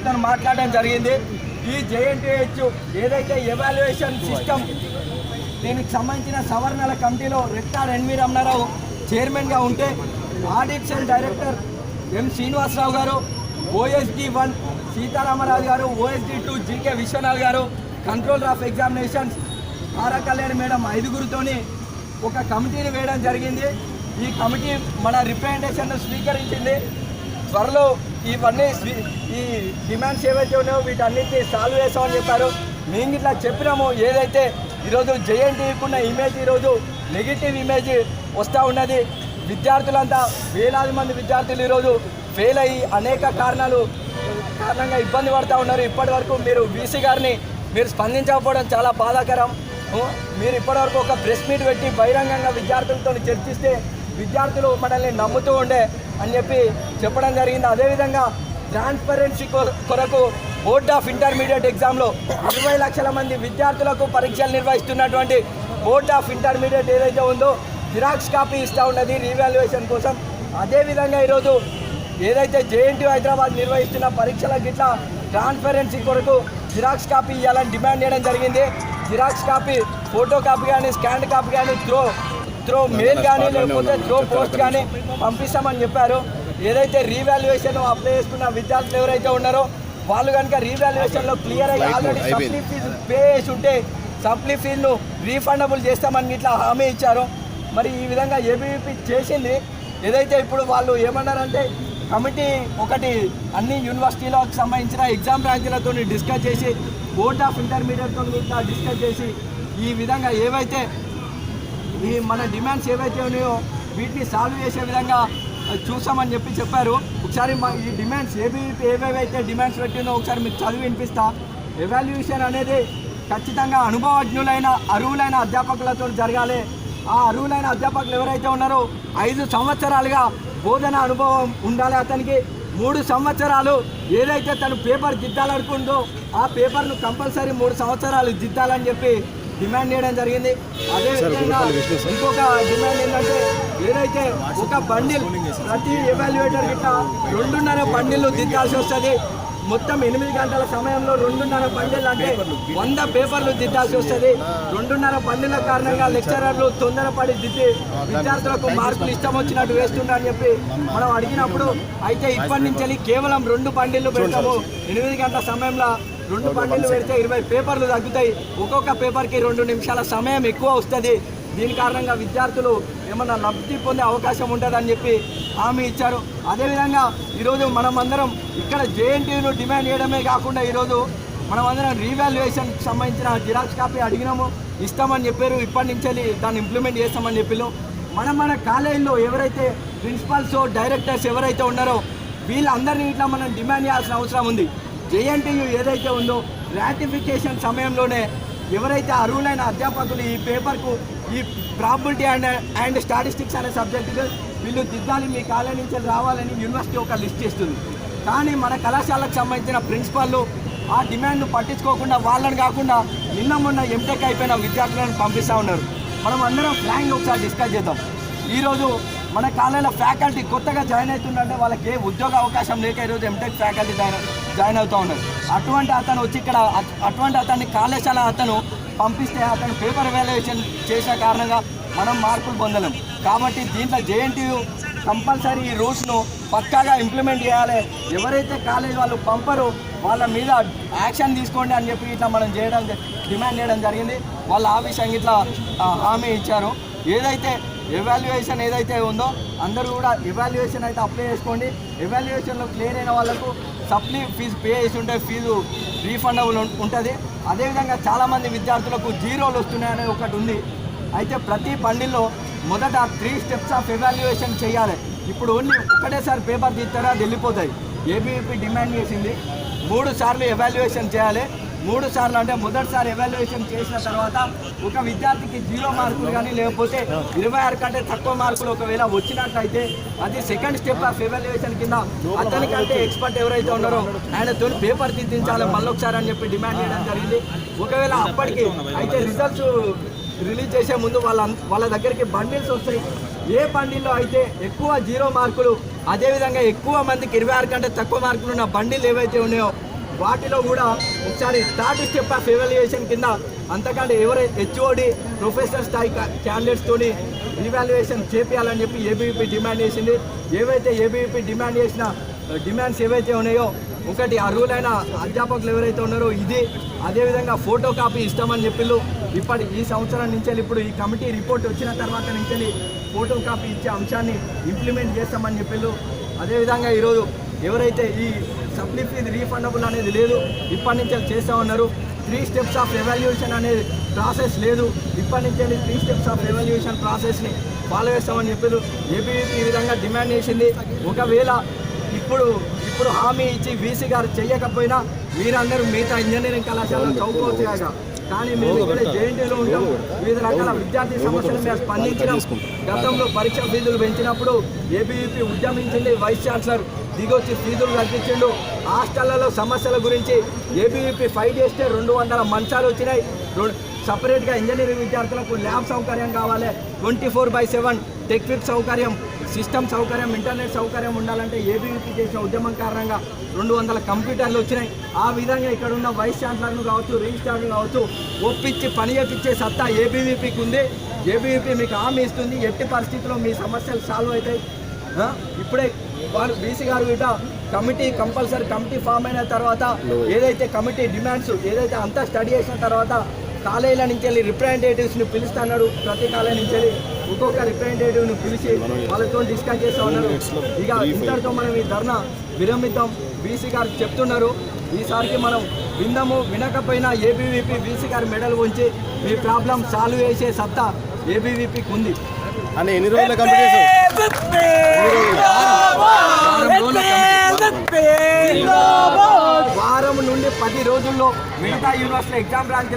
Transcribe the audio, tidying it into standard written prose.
మీడియాతో మాట్లాడడం జరిగింది. ఈ JNTH ఏదైతే ఎవాల్యుయేషన్ సిస్టమ్ దీనికి సంబంధించిన సవరణల కమిటీలో రెక్టార్ ఎన్వి రమణారావు చైర్మన్గా ఉంటే audit cell director M Srinivasarao గారు, OSD1 సీతారామరాజు గారు, OSD2 GK విశ్వనాథ్ గారు, కంట్రోలర్ ఆఫ్ ఎగ్జామినేషన్స్ ఆరా కళ్యాణ్ మేడం 5గురితోని ఒక కమిటీని వేయడం జరిగింది. ఈ కమిటీ మన రిప్రజెంటేషన్ను స్వీకరించింది. త్వరలో ఇవన్నీ ఈ డిమాండ్స్ ఏవైతే ఉన్నాయో వీటన్నిటిని సాల్వ్ చేస్తామని చెప్పారు. మేము ఇట్లా చెప్పినాము. ఏదైతే ఈరోజు JNTUకు ఉన్న ఇమేజ్ ఈరోజు నెగిటివ్ ఇమేజ్ వస్తూ ఉన్నది. విద్యార్థులంతా వేలాది మంది విద్యార్థులు ఈరోజు ఫెయిల్ అయ్యి అనేక కారణంగా ఇబ్బంది పడుతూ ఉన్నారు. ఇప్పటి వరకు మీరు VC గారిని మీరు స్పందించకపోవడం చాలా బాధాకరం. మీరు ఇప్పటివరకు ఒక ప్రెస్ మీట్ పెట్టి బహిరంగంగా విద్యార్థులతో చర్చిస్తే విద్యార్థులు మనల్ని నమ్ముతూ ఉండే అని చెప్పి చెప్పడం జరిగింది. అదేవిధంగా ట్రాన్స్పరెన్సీ కొరకు బోర్డ్ ఆఫ్ ఇంటర్మీడియట్ ఎగ్జామ్లో 20 లక్షల మంది విద్యార్థులకు పరీక్షలు నిర్వహిస్తున్నటువంటి బోర్డ్ ఆఫ్ ఇంటర్మీడియట్ ఏదైతే ఉందో జిరాక్స్ కాపీ ఇస్తూ ఉన్నది రీవాల్యుయేషన్ కోసం. అదేవిధంగా ఈరోజు ఏదైతే JNTU హైదరాబాద్ నిర్వహిస్తున్న పరీక్షల గిట్లా ట్రాన్స్పరెన్సీ కొరకు జిరాక్స్ కాపీ ఇవ్వాలని డిమాండ్ చేయడం జరిగింది. జిరాక్స్ కాపీ, ఫోటో కాపీ కానీ, స్కాన్ కాపీ కానీ త్రో మెయిల్ కానీ లేకపోతే త్రో పోస్ట్ కానీ పంపిస్తామని చెప్పారు. ఏదైతే రీవాల్యుయేషన్ అప్లై చేసుకున్న విద్యార్థులు ఎవరైతే ఉన్నారో వాళ్ళు కనుక రీవాల్యుయేషన్లో క్లియర్ అయ్యి ఆల్రెడీ సప్లీ ఫీజు పే చేసి ఉంటే సప్లీ ఫీజును రీఫండబుల్ చేస్తామని ఇట్లా హామీ ఇచ్చారు. మరి ఈ విధంగా ABVP చేసింది. ఏదైతే ఇప్పుడు వాళ్ళు ఏమన్నారంటే కమిటీ ఒకటి అన్ని యూనివర్సిటీలకు సంబంధించిన ఎగ్జామ్ బ్రాంచ్లతో డిస్కస్ చేసి బోర్డ్ ఆఫ్ ఇంటర్మీడియట్తో కూడా డిస్కస్ చేసి ఈ విధంగా ఏవైతే ఈ మన డిమాండ్స్ ఏవైతే ఉన్నాయో వీటిని సాల్వ్ చేసే విధంగా చూసామని చెప్పారు. ఒకసారి ఈ డిమాండ్స్ ABVP ఏవేవైతే డిమాండ్స్ పెట్టిందో ఒకసారి మీకు చదివి వినిపిస్తా. ఎవాల్యుయేషన్ అనేది ఖచ్చితంగా అనుభవజ్ఞులైన అర్హులైన అధ్యాపకులతో జరగాలి. ఆ అర్హులైన అధ్యాపకులు ఎవరైతే ఉన్నారో 5 సంవత్సరాలుగా బోధన అనుభవం ఉండాలి. అతనికి 3 సంవత్సరాలు ఏదైతే తను పేపర్ దిద్దాలనుకుందో ఆ పేపర్ను కంపల్సరీ 3 సంవత్సరాలు దిద్దాలని చెప్పి డిమాండ్ చేయడం జరిగింది. అదేవిధంగా ఇంకొక డిమాండ్ ఏంటంటే ఏదైతే ఒక బండిల్ ప్రతి ఎవాల్యుయేటర్ గిట్ట 2.5 బండిళ్ళు దిద్దాల్సి వస్తుంది. మొత్తం 8 గంటల సమయంలో 2.5 బండిల్ అంటే 100 పేపర్లు దిద్దాల్సి వస్తుంది. 2.5 బండిల కారణంగా లెక్చరర్లు తొందరపడి దిద్ది విద్యార్థులకు మార్కులు ఇష్టం వచ్చినట్టు వేస్తుంటారని చెప్పి మనం అడిగినప్పుడు అయితే ఇప్పటి నుంచి కేవలం 2 బండిళ్ళు పెడతాము. 8 గంటల సమయంలో 2 బండిళ్ళు పెడితే 20 పేపర్లు తగ్గుతాయి. ఒక్కొక్క పేపర్కి 2 నిమిషాల సమయం ఎక్కువ వస్తుంది. దీని కారణంగా విద్యార్థులు ఏమన్నా లబ్ధి పొందే అవకాశం ఉంటుందని చెప్పి హామీ ఇచ్చారు. అదేవిధంగా ఈరోజు మనమందరం ఇక్కడ JNTUను డిమాండ్ చేయడమే కాకుండా ఈరోజు మనమందరం రీవాల్యుయేషన్కి సంబంధించిన జిరాక్స్ కాపీ అడిగినాము, ఇస్తామని చెప్పారు. ఇప్పటి నుంచి దాన్ని ఇంప్లిమెంట్ చేస్తామని చెప్పారు. మన కాలేజీలో ఎవరైతే ప్రిన్సిపాల్స్ డైరెక్టర్స్ ఎవరైతే ఉన్నారో వీళ్ళందరినీ ఇట్లా మనం డిమాండ్ చేయాల్సిన అవసరం ఉంది. JNTU ఏదైతే ఉందో రాటిఫికేషన్ సమయంలోనే ఎవరైతే అర్హులైన అధ్యాపకులు ఈ పేపర్కు ఈ ప్రాబిలిటీ అండ్ స్టాటిస్టిక్స్ అనే సబ్జెక్టుకు వీళ్ళు దిద్దాలి, మీ కాలేజీ నుంచి రావాలని యూనివర్సిటీ ఒక లిస్ట్ చేస్తుంది. కానీ మన కళాశాలకు సంబంధించిన ప్రిన్సిపాల్లు ఆ డిమాండ్ను పట్టించుకోకుండా వాళ్ళని కాకుండా మొన్న MTech అయిపోయిన విద్యార్థులను పంపిస్తూ ఉన్నారు. మనం అందరం ఫ్రాంక్ ఒకసారి డిస్కస్ చేద్దాం. ఈరోజు మన కాలేజీలో ఫ్యాకల్టీ కొత్తగా జాయిన్ అవుతుందంటే వాళ్ళకి ఏ ఉద్యోగ అవకాశం లేక ఈరోజు MTech ఫ్యాకల్టీ జాయిన్ అవుతూ ఉన్నారు. అటువంటి అతను వచ్చి ఇక్కడ అటువంటి అతన్ని కళాశాల అతను పంపిస్తే అతను పేపర్ ఎవాల్యుయేషన్ చేసిన కారణంగా మనం మార్కులు పొందలేం. కాబట్టి దీంట్లో JNTU కంపల్సరీ ఈ రూల్స్ను పక్కాగా ఇంప్లిమెంట్ చేయాలి. ఎవరైతే కాలేజ్ వాళ్ళు పంపరు వాళ్ళ మీద యాక్షన్ తీసుకోండి అని చెప్పి ఇట్లా మనం డిమాండ్ చేయడం జరిగింది. వాళ్ళు ఆ విషయం ఇట్లా హామీ ఇచ్చారు. ఏదైతే ఎవాల్యుయేషన్ ఏదైతే ఉందో అందరూ కూడా ఎవాల్యుయేషన్ అయితే అప్లై చేసుకోండి. ఎవాల్యుయేషన్లో క్లియర్ అయిన వాళ్ళకు సప్లీ ఫీజు పే చేసి ఉంటే ఫీజు రీఫండబుల్ ఉంటుంది. అదేవిధంగా చాలామంది విద్యార్థులకు జీరోలు వస్తున్నాయనే ఒకటి ఉంది. అయితే ప్రతి బండిల్లో మొదట 3 స్టెప్స్ ఆఫ్ ఎవాల్యుయేషన్ చేయాలి. ఇప్పుడు ఓన్లీ ఒకటేసారి పేపర్ తీస్తారా అది వెళ్ళిపోతాయి. ABVP డిమాండ్ చేసింది 3 సార్లు ఎవాల్యుయేషన్ చేయాలి. 3 సార్లు అంటే మొదటిసారి ఎవాల్యుయేషన్ చేసిన తర్వాత ఒక విద్యార్థికి 0 మార్కులు కానీ లేకపోతే 26 కంటే తక్కువ మార్కులు ఒకవేళ వచ్చినట్లయితే అది సెకండ్ స్టెప్ ఆఫ్ ఎవాల్యుయేషన్ కింద అతనికంటే ఎక్స్పర్ట్ ఎవరైతే ఉన్నారో ఆయనతో పేపర్ దిద్దించాలి మళ్ళొకసారి అని చెప్పి డిమాండ్ చేయడం జరిగింది. ఒకవేళ అప్పటికి అయితే రిజల్ట్స్ రిలీజ్ చేసే ముందు వాళ్ళ దగ్గరికి బండిల్స్ వస్తాయి. ఏ బండిల్లో అయితే ఎక్కువ 0 మార్కులు అదేవిధంగా ఎక్కువ మందికి 26 కంటే తక్కువ మార్కులు ఉన్న బండిలు ఏవైతే ఉన్నాయో వాటిలో కూడా ఒకసారి థర్డ్ స్టెప్ ఆఫ్ ఎవాల్యుయేషన్ కింద అంతకంటే ఎవరైతే హెచ్ఓడి ప్రొఫెసర్ స్థాయి క్యాండిడేట్స్తోని రీవాల్యుయేషన్ చేపించాలని చెప్పి ఏబీవీపీ డిమాండ్ చేసింది. ఏవైతే ఏబీవీపీ డిమాండ్ చేసిన డిమాండ్స్ ఏవైతే ఉన్నాయో, ఒకటి అర్హులైన అధ్యాపకులు ఎవరైతే ఉన్నారో ఇది, అదేవిధంగా ఫోటో కాపీ ఇస్తామని చెప్పిళ్ళు. ఈ సంవత్సరం నుంచి ఇప్పుడు ఈ కమిటీ రిపోర్ట్ వచ్చిన తర్వాత నుంచి ఫోటో కాపీ ఇచ్చే అంశాన్ని ఇంప్లిమెంట్ చేస్తామని చెప్పిళ్ళు. అదేవిధంగా ఈరోజు ఎవరైతే ఈ సప్లీ ఫీజు రీఫండబుల్ అనేది లేదు, ఇప్పటి నుంచి చేస్తూ ఉన్నారు. 3 స్టెప్స్ ఆఫ్ ఎవాల్యుయేషన్ అనేది ప్రాసెస్ లేదు, ఇప్పటి నుంచి 3 స్టెప్స్ ఆఫ్ ఎవాల్యుయేషన్ ప్రాసెస్ని ఫాలో చేస్తామని చెప్పారు. ఏబీవీపీ ఈ విధంగా డిమాండ్ చేసింది. ఒకవేళ ఇప్పుడు హామీ ఇచ్చి వీసీ గారు చేయకపోయినా మీరందరూ మిగతా ఇంజనీరింగ్ కళాశాలలో చదువుకోవచ్చు కదా, కానీ మేము ఇక్కడ జేఎన్టీలో ఉంటాం. వివిధ రకాల విద్యార్థి సమస్యలు మేము స్పందించినాం. గతంలో పరీక్ష ఫీజులు పెంచినప్పుడు ఏబీవీపీ ఉద్యమించింది, వైస్ ఛాన్సలర్ దిగొచ్చి ఫీజులు తగ్గించిండు. హాస్టళ్లలో సమస్యల గురించి ఏబీవీపీ ఫైట్ చేస్తే 200 మంచాలు వచ్చినాయి. సపరేట్గా ఇంజనీరింగ్ విద్యార్థులకు ల్యాబ్ సౌకర్యం కావాలి, 24/7 టెక్నిక్ సౌకర్యం, సిస్టమ్ సౌకర్యం, ఇంటర్నెట్ సౌకర్యం ఉండాలంటే ఏబీవీపీ చేసిన ఉద్యమం కారణంగా 200 కంప్యూటర్లు వచ్చినాయి. ఆ విధంగా ఇక్కడ ఉన్న వైస్ ఛాన్సలర్ను కావచ్చు, రిజిస్ట్రార్ను కావచ్చు ఒప్పించి పని చేపించే సత్తా ఏబీవీపీకి ఉంది. ఏబీవీపీ మీకు హామీ ఇస్తుంది, ఎట్టి పరిస్థితుల్లో మీ సమస్యలు సాల్వ్ అవుతాయి. ఇప్పుడే వారు బీసీ గారు ఇట కంపల్సరీ కమిటీ ఫామ్ అయిన తర్వాత ఏదైతే కమిటీ డిమాండ్స్ ఏదైతే అంతా స్టడీ చేసిన తర్వాత కాలేజీల నుంచి వెళ్ళి రిప్రజెంటేటివ్స్ని పిలుస్తున్నాడు. ప్రతి కాలేజీ నుంచి వెళ్ళి ఒక్కొక్క రిప్రజెంటేటివ్ని పిలిచి వాళ్ళతో డిస్కస్ చేస్తూ ఉన్నారు. ఇక ఇంతటితో మనం ఈ ధర్నా విరమిద్దాం. బీసీ గారు చెప్తున్నారు, ఈసారికి మనం వినకపోయినా ఏబీవీపీ బీసీ గారి మెడల్ ఉంచి మీ ప్రాబ్లం సాల్వ్ చేసే సత్తా ఏబీవీపీకి ఉంది. అని ఎన్ని రోజుల కంప్లీట్ చేశారు? వారం నుండి 10 రోజుల్లో మిగతా యూనివర్సిటీ ఎగ్జామ్ బ్రాంచ్ల